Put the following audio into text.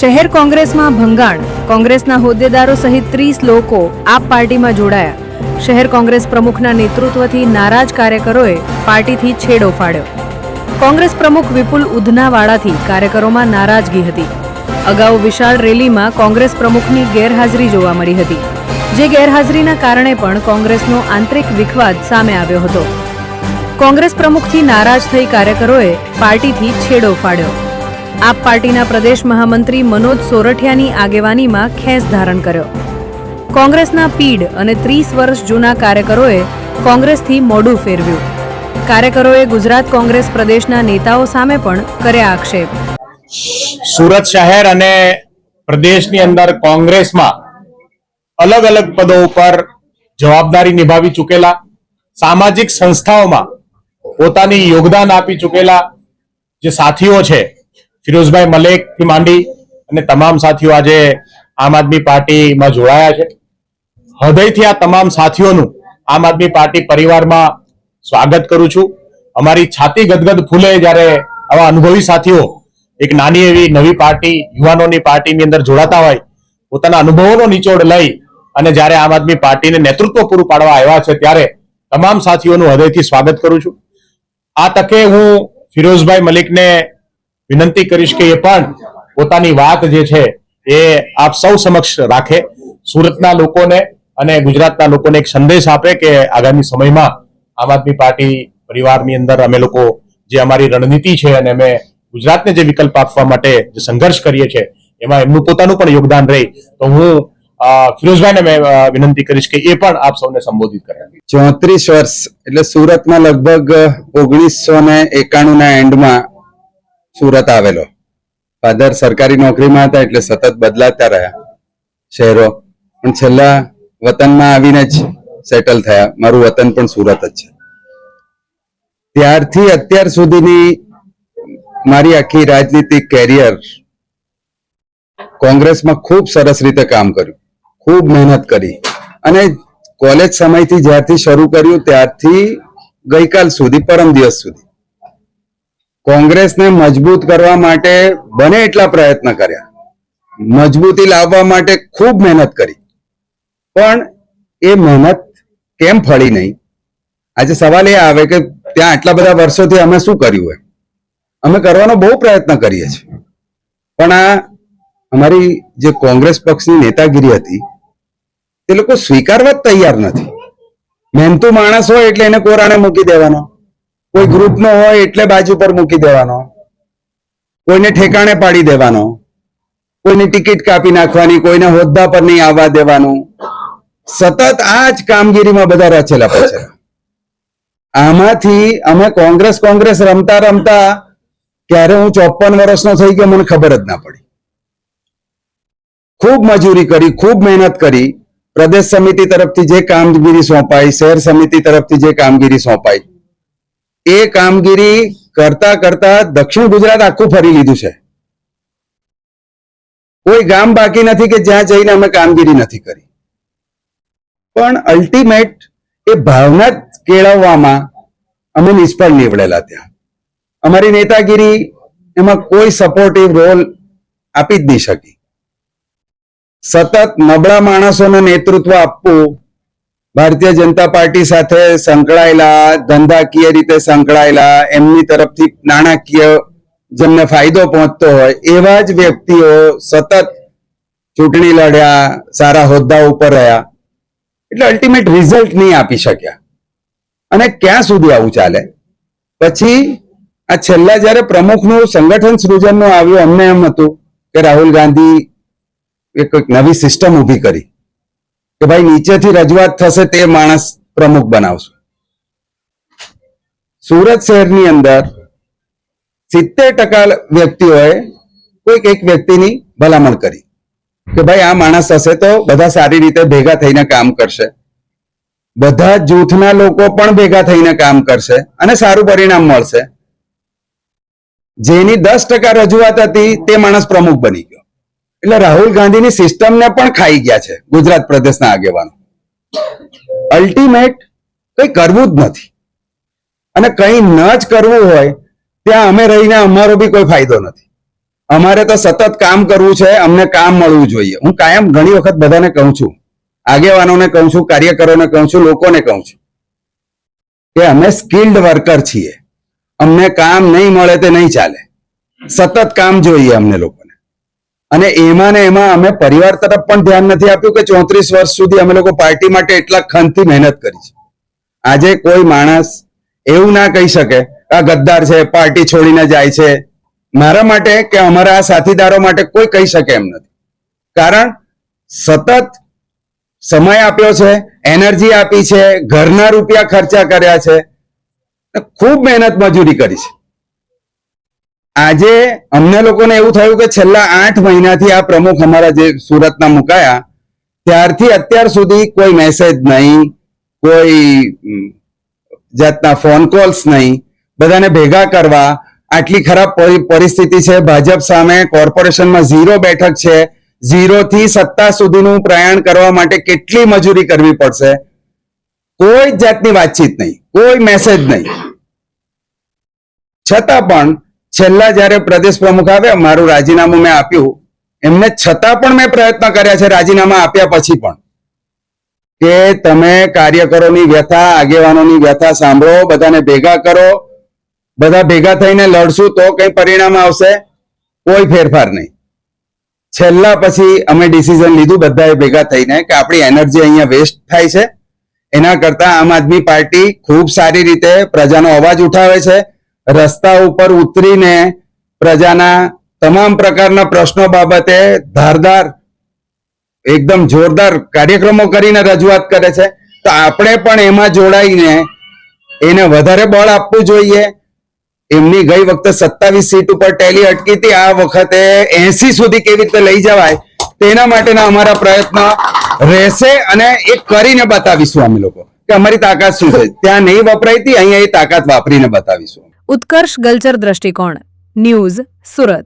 શહેર કોંગ્રેસમાં ભંગાણ, કોંગ્રેસના હોદ્દેદારો સહિત 30 લોકો આપ પાર્ટીમાં જોડાયા. શહેર કોંગ્રેસ પ્રમુખના નેતૃત્વથી નારાજ કાર્યકરોએ પાર્ટીથી છેડો ફાડ્યો. કોંગ્રેસ પ્રમુખ વિપુલ ઉધનાવાળાથી કાર્યકરોમાં નારાજગી હતી. અગાઉ વિશાળ રેલીમાં કોંગ્રેસ પ્રમુખની ગેરહાજરી જોવા મળી હતી, જે ગેરહાજરીના કારણે પણ કોંગ્રેસનો આંતરિક વિખવાદ સામે આવ્યો હતો. કોંગ્રેસ પ્રમુખથી નારાજ થઈ કાર્યકરોએ પાર્ટીથી છેડો ફાડ્યો. આપ પાર્ટીના પ્રદેશ મહામંત્રી મનોજ સોરઠિયાની આગેવાનીમાં ખેસ ધારણ કર્યો. કોંગ્રેસના પીઢ અને 30 વર્ષ જૂના કાર્યકરોએ કોંગ્રેસથી મોઢું ફેરવ્યું. કાર્યકરોએ ગુજરાત કોંગ્રેસ પ્રદેશના નેતાઓ સામે પણ કર્યા આક્ષેપ. સુરત શહેર અને પ્રદેશની અંદર કોંગ્રેસમાં અલગ અલગ પદો ઉપર જવાબદારી નિભાવી ચૂકેલા, સામાજિક સંસ્થાઓમાં પોતાની યોગદાન આપી ચૂકેલા જે સાથીઓ છે, ફિરોઝભાઈ મલેક થી માંડી અને તમામ સાથીઓ આજે આમ આદમી પાર્ટીમાં જોડાયા છે. હૃદયથી આ તમામ સાથીઓનું આમ આદમી પાર્ટી પરિવારમાં સ્વાગત કરું છું. અમારી છાતી ગદગદ ફૂલે જ્યારે આવા અનુભવી સાથીઓ એક નાની એવી નવી પાર્ટી, યુવાનોની પાર્ટીની અંદર જોડાતા હોય, પોતાના અનુભવોનો નિચોડ લઈ અને જ્યારે આમ આદમી પાર્ટીને નેતૃત્વ પૂરું પાડવા આવ્યા છે, ત્યારે તમામ સાથીઓનું હૃદયથી સ્વાગત કરું છું. આ તકે હું ફિરોઝભાઈ મલિકને વિનંતી કરીશ કે એ પણ પોતાની વાત જે છે એ આપ સૌ સમક્ષ રાખે, સુરતના લોકોને અને ગુજરાતના લોકોને એક સંદેશ આપે કે આગામી સમયમાં આમ આદમી પાર્ટી પરિવારની અંદર અમે લોકો જે અમારી રણનીતિ છે અને અમે ગુજરાતને જે વિકલ્પ આપવા માટે જે સંઘર્ષ કરીએ છીએ એમાં એમનું પોતાનું પણ યોગદાન રહે. તો હું ફિરોઝભાઈને મેં વિનંતી કરીશ કે એ પણ આપ સૌને સંબોધિત કરે. 34 વર્ષ એટલે સુરતમાં લગભગ 1991 ના એન્ડમાં સુરત આવેલો. ફાધર સરકારી નોકરીમાં હતા એટલે સતત બદલાતા રહ્યા શહેરો, પણ છેલ્લા વતનમાં આવીને જ સેટલ થયા. મારું વતન પણ સુરત જ છે. ત્યારથી અત્યાર સુધીની મારી આખી રાજનીતિક કેરિયર કોંગ્રેસમાં ખૂબ સરસ રીતે કામ કર્યું, ખૂબ મહેનત કરી અને કોલેજ સમયથી જ્યારથી શરૂ કર્યું ત્યારથી ગઈકાલ સુધી, પરમ દિવસ સુધી કોંગ્રેસને મજબૂત કરવા માટે બને એટલા પ્રયત્ન કર્યા, મજબૂતી લાવવા માટે ખૂબ મહેનત કરી, પણ એ મહેનત કેમ ફળી નહીં? આજે સવાલ એ આવે કે ત્યાં આટલા બધા વર્ષોથી અમે શું કર્યું હોય? અમે કરવાનો બહુ પ્રયત્ન કરીએ છીએ, પણ આ અમારી જે કોંગ્રેસ પક્ષની નેતાગીરી હતી તે લોકો સ્વીકારવા જ તૈયાર નથી. મહેનતુ માણસ હોય એટલે એને કોરાણે મૂકી દેવાનો, કોઈ ગ્રુપનો હોય એટલે બાજુ પર મૂકી દેવાનો, કોઈને ઠેકાણે પાડી દેવાનો, કોઈની ટિકિટ કાપી નાખવાની, કોઈને હોદ્દા પર નહીં આવવા દેવાનું. સતત આ જ કામગીરીમાં બધા રચેલા પછેલા. આમાંથી અમે કોંગ્રેસ રમતા રમતા ક્યારે હું 54 વર્ષનો થઈ ગયો મને ખબર જ ના પડી. ખૂબ મજૂરી કરી, ખૂબ મહેનત કરી. પ્રદેશ સમિતિ તરફથી જે કામગીરી સોંપાઈ, શહેર સમિતિ તરફથી જે કામગીરી સોંપાઈ, એ કામગીરી કરતા કરતા દક્ષિણ ગુજરાત આખું ફરી લીધું છે. કોઈ ગામ બાકી નથી કે જ્યાં જઈને અમે કામગીરી નથી કરી. પણ અલ્ટિમેટ એ ભાવના કેળવવામાં અમે નિષ્ફળ નીવડેલા. ત્યાં અમારી નેતાગીરી એમાં કોઈ સપોર્ટિવ રોલ આપી જ નહીં શકી. સતત નબળા માણસોને નેતૃત્વ આપવું, ભારતીય જનતા પાર્ટી સાથે સંકળાયેલા, ધંધાકીય રીતે સંકળાયેલા, એમની તરફથી નાણાકીય જેમને ફાયદો પહોંચતો હોય એવા જ વ્યક્તિઓ સતત ચૂંટણી લડ્યા, સારા હોદ્દા ઉપર રહ્યા, એટલે અલ્ટિમેટ રિઝલ્ટ નહીં આપી શક્યા. અને ક્યાં સુધી આવું ચાલે? પછી આ છેલ્લા જયારે પ્રમુખનું સંગઠન સૃજનનું આવ્યું, અમને એમ હતું કે રાહુલ ગાંધી એ કોઈક નવી સિસ્ટમ ઊભી કરી કે ભાઈ નીચેથી રજૂઆત થશે તે માણસ પ્રમુખ બનાવશું. સુરત શહેરની અંદર 70% વ્યક્તિઓએ કોઈક એક વ્યક્તિની ભલામણ કરી કે ભાઈ આ માણસ હશે તો બધા સારી રીતે ભેગા થઈને કામ કરશે, બધા જૂથના લોકો પણ ભેગા થઈને કામ કરશે અને સારું પરિણામ મળશે. જેની 10% રજૂઆત હતી તે માણસ પ્રમુખ બની ગયો. એટલે રાહુલ ગાંધીની સિસ્ટમને પણ ખાઈ ગયા છે ગુજરાત પ્રદેશના આગેવાનો. અલ્ટિમેટ કઈ કરવું જ નથી, અને કઈ ન જ કરવું હોય ત્યાં અમે રહીને અમારો બી કોઈ ફાયદો નથી. અમારે તો સતત કામ કરવું છે, અમને કામ મળવું જોઈએ. હું કાયમ ઘણી વખત બધાને કહું છું, આગેવાનોને કહું છું, કાર્યકરોને કહું છું, લોકોને કહું છું કે અમે સ્કિલ્ડ વર્કર છીએ. અમને કામ નહીં મળે તે નહીં ચાલે. સતત કામ જોઈએ અમને લોકોને. અને એમાં ને એમાં અમે પરિવાર તરફ પણ ધ્યાન નથી આપ્યું કે 34 વર્ષ સુધી અમે લોકો પાર્ટી માટે એટલા ખંતથી મહેનત કરી છે. આજે કોઈ માણસ એવું ના કહી શકે આ ગદ્દાર છે, પાર્ટી છોડીને જાય છે. મારા માટે કે અમારા આ સાથીદારો માટે કોઈ કહી શકે એમ નથી. કારણ સતત સમય આપ્યો છે, એનર્જી આપી છે, ઘરના રૂપિયા ખર્ચા કર્યા છે, ખૂબ મહેનત મજૂરી કરી છે. આજે અમને લોકોને એવું થયું કે છેલ્લા 8 મહિનાથી આ પ્રમુખ અમારા જે સુરતના મુકાયા ત્યારથી અત્યાર સુધી કોઈ મેસેજ નહીં, કોઈ જાતના ફોન કોલ્સ નહીં. બધાને ભેગા કરવા, આટલી ખરાબ પરિસ્થિતિ છે, ભાજપ સામે કોર્પોરેશનમાં 0 બેઠક છે, 0 થી સત્તા સુધીનું પ્રયાણ કરવા માટે કેટલી મજૂરી કરવી પડશે, કોઈ જાતની વાતચીત નહીં, કોઈ મેસેજ નહીં. છતાં પણ છેલ્લા જ્યારે પ્રદેશ પ્રમુખ આવ્યા, મારું રાજીનામું મેં આપ્યું, એમને છતાં પણ મેં પ્રયત્ન કર્યા છે રાજીનામા આપ્યા પછી પણ કે તમે કાર્યકરોની વ્યથા, આગેવાનોની વ્યથા સાંભળો, બધાને ભેગા કરો, બધા ભેગા થઈને લડશું તો કઈ પરિણામ આવશે. કોઈ ફેરફાર નહીં. છેલ્લા પછી અમે ડિસિઝન લીધું બધાએ ભેગા થઈને કે આપણી એનર્જી અહીંયા વેસ્ટ થાય છે, એના કરતા આમ આદમી પાર્ટી ખૂબ સારી રીતે પ્રજાનો અવાજ ઉઠાવે છે, રસ્તા ઉપર ઉતરીને પ્રજાના તમામ પ્રકારના પ્રશ્નો બાબતે ધારદાર, એકદમ જોરદાર કાર્યક્રમો કરીને રજૂઆત કરે છે. તો આપણે પણ એમાં જોડાઈને એને વધારે બળ આપવું જોઈએ. એમની ગઈ વખતે 27 સીટ ઉપર ટેલી અટકી હતી, આ વખતે 80 સુધી કેવી રીતે લઈ જવાય તેના માટેના અમારા પ્રયત્ન રહેશે અને એ કરીને બતાવીશું અમે લોકો કે અમારી તાકાત શું છે. ત્યાં નહીં વપરાઈ હતી, અહીંયા એ તાકાત વાપરીને બતાવીશું. ઉત્કર્ષ ગલચર દ્રષ્ટિકોણ, ન્યૂઝ, સુરત.